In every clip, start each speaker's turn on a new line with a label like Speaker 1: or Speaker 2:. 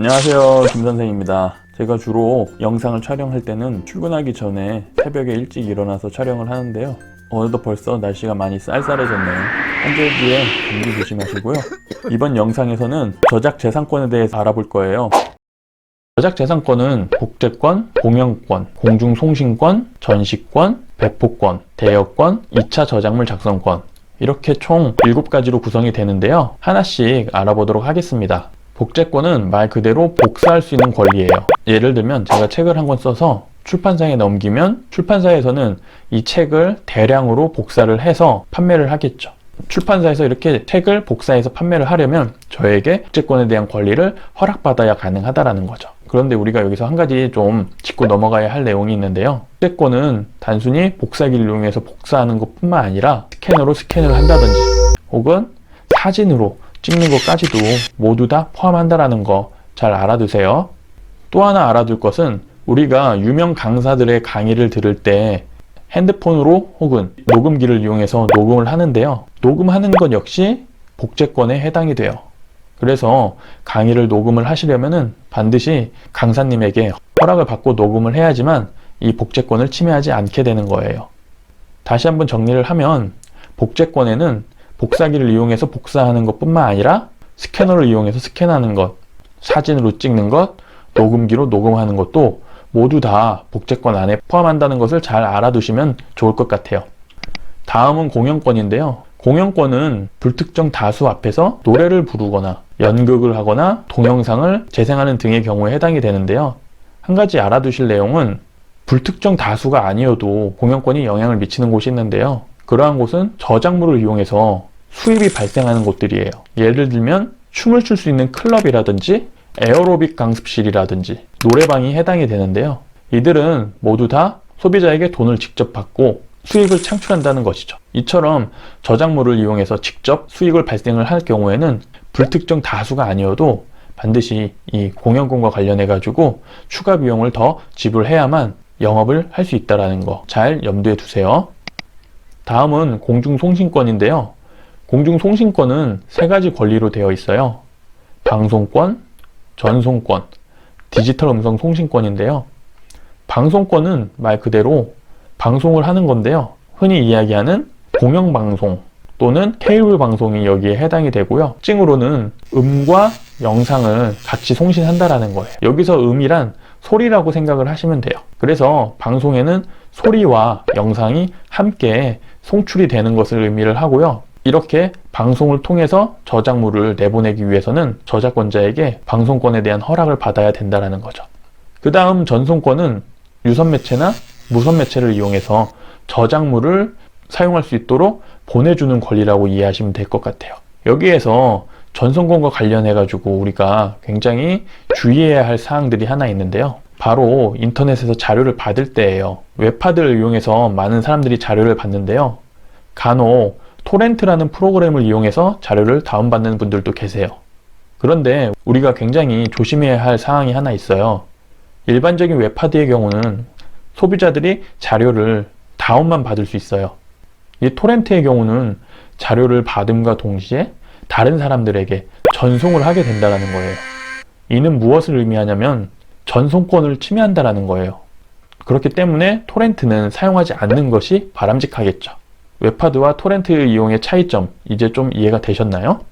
Speaker 1: 안녕하세요, 김 선생입니다. 제가 주로 영상을 촬영할 때는 출근하기 전에 새벽에 일찍 일어나서 촬영을 하는데요. 어느덧 벌써 날씨가 많이 쌀쌀해졌네요. 한절기에 감기 조심하시고요. 이번 영상에서는 저작재산권에 대해서 알아볼 거예요. 저작재산권은 복제권, 공연권, 공중송신권, 전시권, 배포권, 대여권, 2차 저작물 작성권, 이렇게 총 7가지로 구성이 되는데요. 하나씩 알아보도록 하겠습니다. 복제권은 말 그대로 복사할 수 있는 권리예요. 예를 들면 제가 책을 한 권 써서 출판사에 넘기면 출판사에서는 이 책을 대량으로 복사를 해서 판매를 하겠죠. 출판사에서 이렇게 책을 복사해서 판매를 하려면 저에게 복제권에 대한 권리를 허락받아야 가능하다라는 거죠. 그런데 우리가 여기서 한 가지 좀 짚고 넘어가야 할 내용이 있는데요. 복제권은 단순히 복사기를 이용해서 복사하는 것뿐만 아니라 스캐너로 스캔을 한다든지 혹은 사진으로 찍는 것까지도 모두 다 포함한다라는 거 잘 알아두세요. 또 하나 알아둘 것은 우리가 유명 강사들의 강의를 들을 때 핸드폰으로 혹은 녹음기를 이용해서 녹음을 하는데요. 녹음하는 것 역시 복제권에 해당이 돼요. 그래서 강의를 녹음을 하시려면은 반드시 강사님에게 허락을 받고 녹음을 해야지만 이 복제권을 침해하지 않게 되는 거예요. 다시 한번 정리를 하면 복제권에는 복사기를 이용해서 복사하는 것뿐만 아니라 스캐너를 이용해서 스캔하는 것, 사진으로 찍는 것, 녹음기로 녹음하는 것도 모두 다 복제권 안에 포함한다는 것을 잘 알아두시면 좋을 것 같아요. 다음은 공연권인데요. 공연권은 불특정 다수 앞에서 노래를 부르거나 연극을 하거나 동영상을 재생하는 등의 경우에 해당이 되는데요. 한 가지 알아두실 내용은 불특정 다수가 아니어도 공연권이 영향을 미치는 곳이 있는데요. 그러한 곳은 저작물을 이용해서 수입이 발생하는 곳들이에요. 예를 들면 춤을 출 수 있는 클럽이라든지 에어로빅 강습실이라든지 노래방이 해당이 되는데요. 이들은 모두 다 소비자에게 돈을 직접 받고 수익을 창출한다는 것이죠. 이처럼 저작물을 이용해서 직접 수익을 발생을 할 경우에는 불특정 다수가 아니어도 반드시 이 공연권과 관련해 가지고 추가 비용을 더 지불해야만 영업을 할 수 있다는 거 잘 염두에 두세요. 다음은 공중송신권인데요. 공중송신권은 3가지 권리로 되어 있어요. 방송권, 전송권, 디지털 음성 송신권인데요. 방송권은 말 그대로 방송을 하는 건데요. 흔히 이야기하는 공영방송 또는 케이블 방송이 여기에 해당이 되고요. 특징으로는 음과 영상을 같이 송신한다라는 거예요. 여기서 음이란 소리라고 생각을 하시면 돼요. 그래서 방송에는 소리와 영상이 함께 송출이 되는 것을 의미를 하고요. 이렇게 방송을 통해서 저작물을 내보내기 위해서는 저작권자에게 방송권에 대한 허락을 받아야 된다는 거죠. 그 다음 전송권은 유선 매체나 무선 매체를 이용해서 저작물을 사용할 수 있도록 보내주는 권리라고 이해하시면 될 것 같아요. 여기에서 전송권과 관련해 가지고 우리가 굉장히 주의해야 할 사항들이 하나 있는데요. 바로 인터넷에서 자료를 받을 때예요. 웹하드를 이용해서 많은 사람들이 자료를 받는데요. 간혹 토렌트라는 프로그램을 이용해서 자료를 다운받는 분들도 계세요. 그런데 우리가 굉장히 조심해야 할 사항이 하나 있어요. 일반적인 웹하드의 경우는 소비자들이 자료를 다운만 받을 수 있어요. 이 토렌트의 경우는 자료를 받음과 동시에 다른 사람들에게 전송을 하게 된다는 거예요. 이는 무엇을 의미하냐면 전송권을 침해한다는 거예요. 그렇기 때문에 토렌트는 사용하지 않는 것이 바람직하겠죠. 웹하드와 토렌트 이용의 차이점 이제 좀 이해가 되셨나요?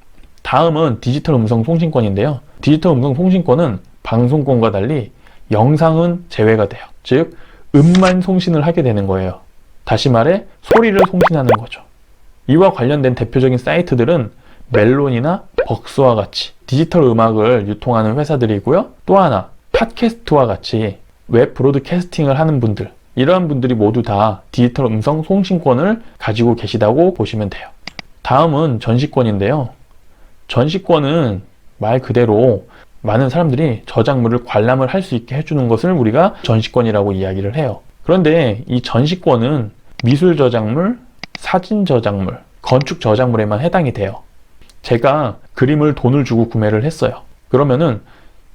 Speaker 1: 다음은 디지털 음성 송신권인데요. 디지털 음성 송신권은 방송권과 달리 영상은 제외가 돼요. 즉 음만 송신을 하게 되는 거예요. 다시 말해 소리를 송신하는 거죠. 이와 관련된 대표적인 사이트들은 멜론이나 벅스와 같이 디지털 음악을 유통하는 회사들이고요. 또 하나 팟캐스트와 같이 웹 브로드캐스팅을 하는 분들, 이러한 분들이 모두 다 디지털 음성 송신권을 가지고 계시다고 보시면 돼요. 다음은 전시권인데요. 전시권은 말 그대로 많은 사람들이 저작물을 관람을 할 수 있게 해주는 것을 우리가 전시권이라고 이야기를 해요. 그런데 이 전시권은 미술 저작물, 사진 저작물, 건축 저작물에만 해당이 돼요. 제가 그림을 돈을 주고 구매를 했어요. 그러면은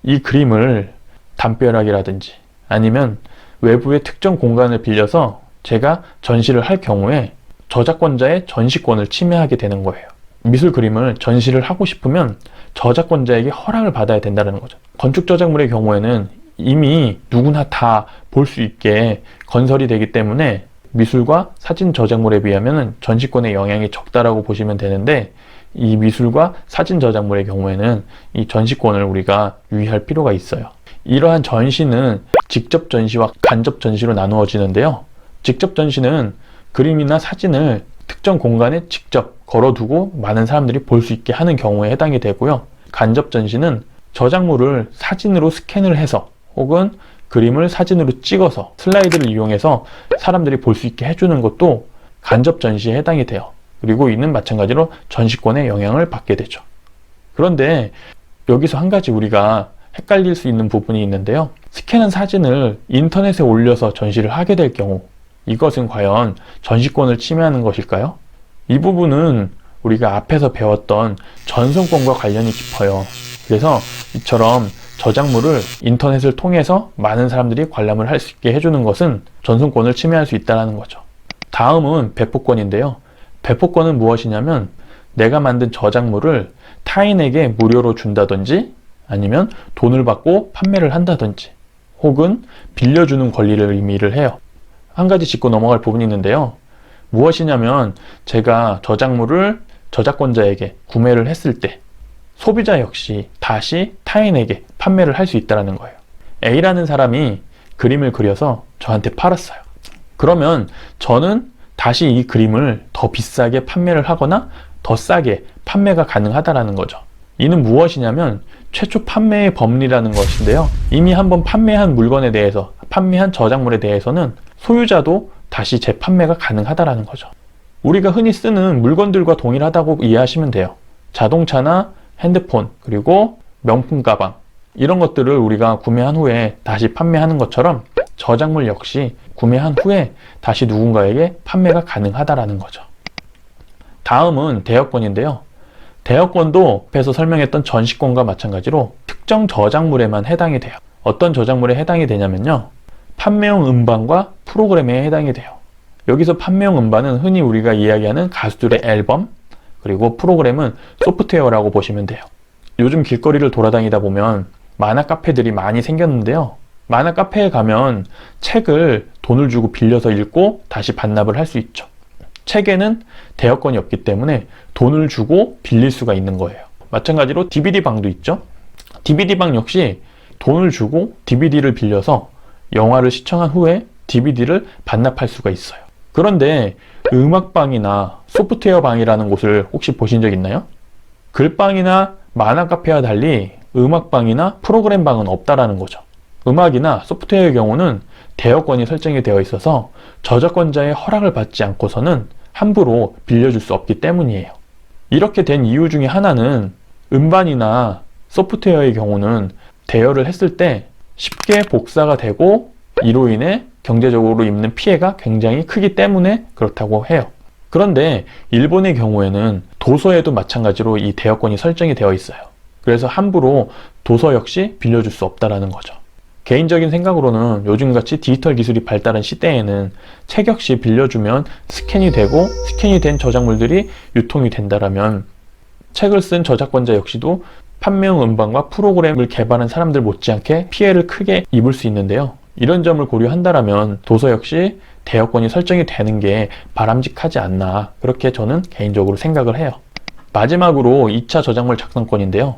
Speaker 1: 이 그림을 담벼락이라든지 아니면 외부의 특정 공간을 빌려서 제가 전시를 할 경우에 저작권자의 전시권을 침해하게 되는 거예요. 미술 그림을 전시를 하고 싶으면 저작권자에게 허락을 받아야 된다는 거죠. 건축 저작물의 경우에는 이미 누구나 다 볼 수 있게 건설이 되기 때문에 미술과 사진 저작물에 비하면 전시권의 영향이 적다라고 보시면 되는데, 이 미술과 사진 저작물의 경우에는 이 전시권을 우리가 유의할 필요가 있어요. 이러한 전시는 직접 전시와 간접 전시로 나누어지는데요. 직접 전시는 그림이나 사진을 특정 공간에 직접 걸어두고 많은 사람들이 볼 수 있게 하는 경우에 해당이 되고요. 간접 전시는 저작물을 사진으로 스캔을 해서 혹은 그림을 사진으로 찍어서 슬라이드를 이용해서 사람들이 볼 수 있게 해주는 것도 간접 전시에 해당이 돼요. 그리고 이는 마찬가지로 전시권에 영향을 받게 되죠. 그런데 여기서 한 가지 우리가 헷갈릴 수 있는 부분이 있는데요. 스캔한 사진을 인터넷에 올려서 전시를 하게 될 경우, 이것은 과연 전시권을 침해하는 것일까요? 이 부분은 우리가 앞에서 배웠던 전송권과 관련이 깊어요. 그래서 이처럼 저작물을 인터넷을 통해서 많은 사람들이 관람을 할 수 있게 해주는 것은 전송권을 침해할 수 있다는 거죠. 다음은 배포권인데요. 배포권은 무엇이냐면 내가 만든 저작물을 타인에게 무료로 준다든지 아니면 돈을 받고 판매를 한다든지 혹은 빌려주는 권리를 의미를 해요. 한 가지 짚고 넘어갈 부분이 있는데요. 무엇이냐면 제가 저작물을 저작권자에게 구매를 했을 때 소비자 역시 다시 타인에게 판매를 할 수 있다는 거예요. A라는 사람이 그림을 그려서 저한테 팔았어요. 그러면 저는 다시 이 그림을 더 비싸게 판매를 하거나 더 싸게 판매가 가능하다는 거죠. 이는 무엇이냐면 최초 판매의 법리라는 것인데요. 이미 한번 판매한 물건에 대해서, 판매한 저작물에 대해서는 소유자도 다시 재판매가 가능하다는 거죠. 우리가 흔히 쓰는 물건들과 동일하다고 이해하시면 돼요. 자동차나 핸드폰, 그리고 명품 가방, 이런 것들을 우리가 구매한 후에 다시 판매하는 것처럼 저작물 역시 구매한 후에 다시 누군가에게 판매가 가능하다는 거죠. 다음은 대여권인데요. 대여권도 앞에서 설명했던 전시권과 마찬가지로 특정 저작물에만 해당이 돼요. 어떤 저작물에 해당이 되냐면요. 판매용 음반과 프로그램에 해당이 돼요. 여기서 판매용 음반은 흔히 우리가 이야기하는 가수들의 앨범, 그리고 프로그램은 소프트웨어라고 보시면 돼요. 요즘 길거리를 돌아다니다 보면 만화 카페들이 많이 생겼는데요. 만화 카페에 가면 책을 돈을 주고 빌려서 읽고 다시 반납을 할 수 있죠. 책에는 대여권이 없기 때문에 돈을 주고 빌릴 수가 있는 거예요. 마찬가지로 DVD방도 있죠. DVD방 역시 돈을 주고 DVD를 빌려서 영화를 시청한 후에 DVD를 반납할 수가 있어요. 그런데 음악방이나 소프트웨어방이라는 곳을 혹시 보신 적 있나요? 글방이나 만화 카페와 달리 음악방이나 프로그램방은 없다라는 거죠. 음악이나 소프트웨어의 경우는 대여권이 설정이 되어 있어서 저작권자의 허락을 받지 않고서는 함부로 빌려줄 수 없기 때문이에요. 이렇게 된 이유 중에 하나는 음반이나 소프트웨어의 경우는 대여를 했을 때 쉽게 복사가 되고 이로 인해 경제적으로 입는 피해가 굉장히 크기 때문에 그렇다고 해요. 그런데 일본의 경우에는 도서에도 마찬가지로 이 대여권이 설정이 되어 있어요. 그래서 함부로 도서 역시 빌려줄 수 없다라는 거죠. 개인적인 생각으로는 요즘같이 디지털 기술이 발달한 시대에는 책 역시 빌려주면 스캔이 되고 스캔이 된 저작물들이 유통이 된다라면 책을 쓴 저작권자 역시도 판매용 음반과 프로그램을 개발한 사람들 못지않게 피해를 크게 입을 수 있는데요. 이런 점을 고려한다라면 도서 역시 대여권이 설정이 되는 게 바람직하지 않나, 그렇게 저는 개인적으로 생각을 해요. 마지막으로 2차 저작물 작성권인데요.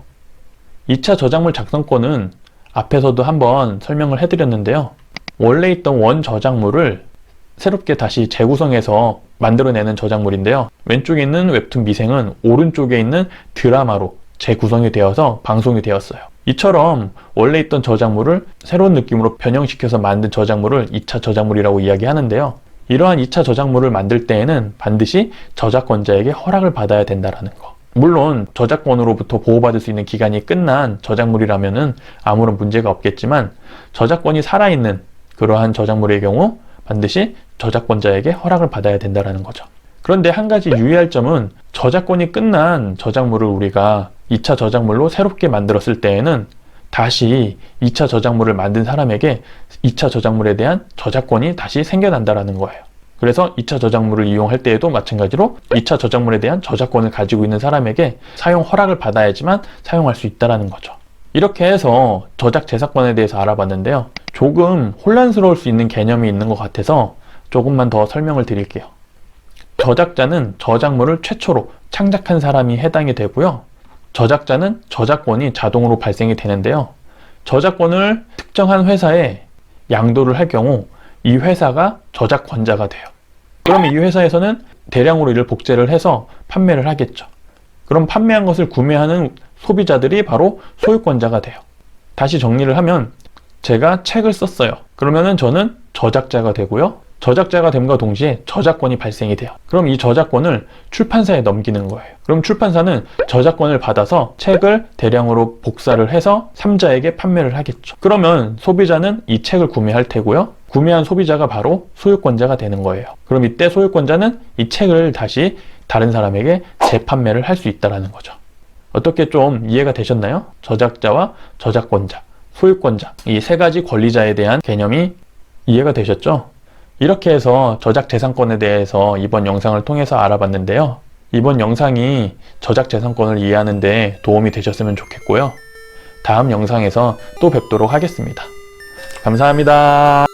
Speaker 1: 2차 저작물 작성권은 앞에서도 한번 설명을 해드렸는데요. 원래 있던 원 저작물을 새롭게 다시 재구성해서 만들어내는 저작물인데요. 왼쪽에 있는 웹툰 미생은 오른쪽에 있는 드라마로 재구성이 되어서 방송이 되었어요. 이처럼 원래 있던 저작물을 새로운 느낌으로 변형시켜서 만든 저작물을 2차 저작물이라고 이야기하는데요. 이러한 2차 저작물을 만들 때에는 반드시 저작권자에게 허락을 받아야 된다는 거. 물론 저작권으로부터 보호받을 수 있는 기간이 끝난 저작물이라면 아무런 문제가 없겠지만 저작권이 살아있는 그러한 저작물의 경우 반드시 저작권자에게 허락을 받아야 된다는 거죠. 그런데 한 가지 유의할 점은 저작권이 끝난 저작물을 우리가 2차 저작물로 새롭게 만들었을 때에는 다시 2차 저작물을 만든 사람에게 2차 저작물에 대한 저작권이 다시 생겨난다는 거예요. 그래서 2차 저작물을 이용할 때에도 마찬가지로 2차 저작물에 대한 저작권을 가지고 있는 사람에게 사용 허락을 받아야지만 사용할 수 있다는 거죠. 이렇게 해서 저작재산권에 대해서 알아봤는데요. 조금 혼란스러울 수 있는 개념이 있는 것 같아서 조금만 더 설명을 드릴게요. 저작자는 저작물을 최초로 창작한 사람이 해당이 되고요. 저작자는 저작권이 자동으로 발생이 되는데요. 저작권을 특정한 회사에 양도를 할 경우 이 회사가 저작권자가 돼요. 그러면 이 회사에서는 대량으로 이를 복제를 해서 판매를 하겠죠. 그럼 판매한 것을 구매하는 소비자들이 바로 소유권자가 돼요. 다시 정리를 하면 제가 책을 썼어요. 그러면은 저는 저작자가 되고요. 저작자가 됨과 동시에 저작권이 발생이 돼요. 그럼 이 저작권을 출판사에 넘기는 거예요. 그럼 출판사는 저작권을 받아서 책을 대량으로 복사를 해서 3자에게 판매를 하겠죠. 그러면 소비자는 이 책을 구매할 테고요. 구매한 소비자가 바로 소유권자가 되는 거예요. 그럼 이때 소유권자는 이 책을 다시 다른 사람에게 재판매를 할 수 있다는 거죠. 어떻게 좀 이해가 되셨나요? 저작자와 저작권자, 소유권자, 이 세 가지 권리자에 대한 개념이 이해가 되셨죠? 이렇게 해서 저작재산권에 대해서 이번 영상을 통해서 알아봤는데요. 이번 영상이 저작재산권을 이해하는 데 도움이 되셨으면 좋겠고요. 다음 영상에서 또 뵙도록 하겠습니다. 감사합니다.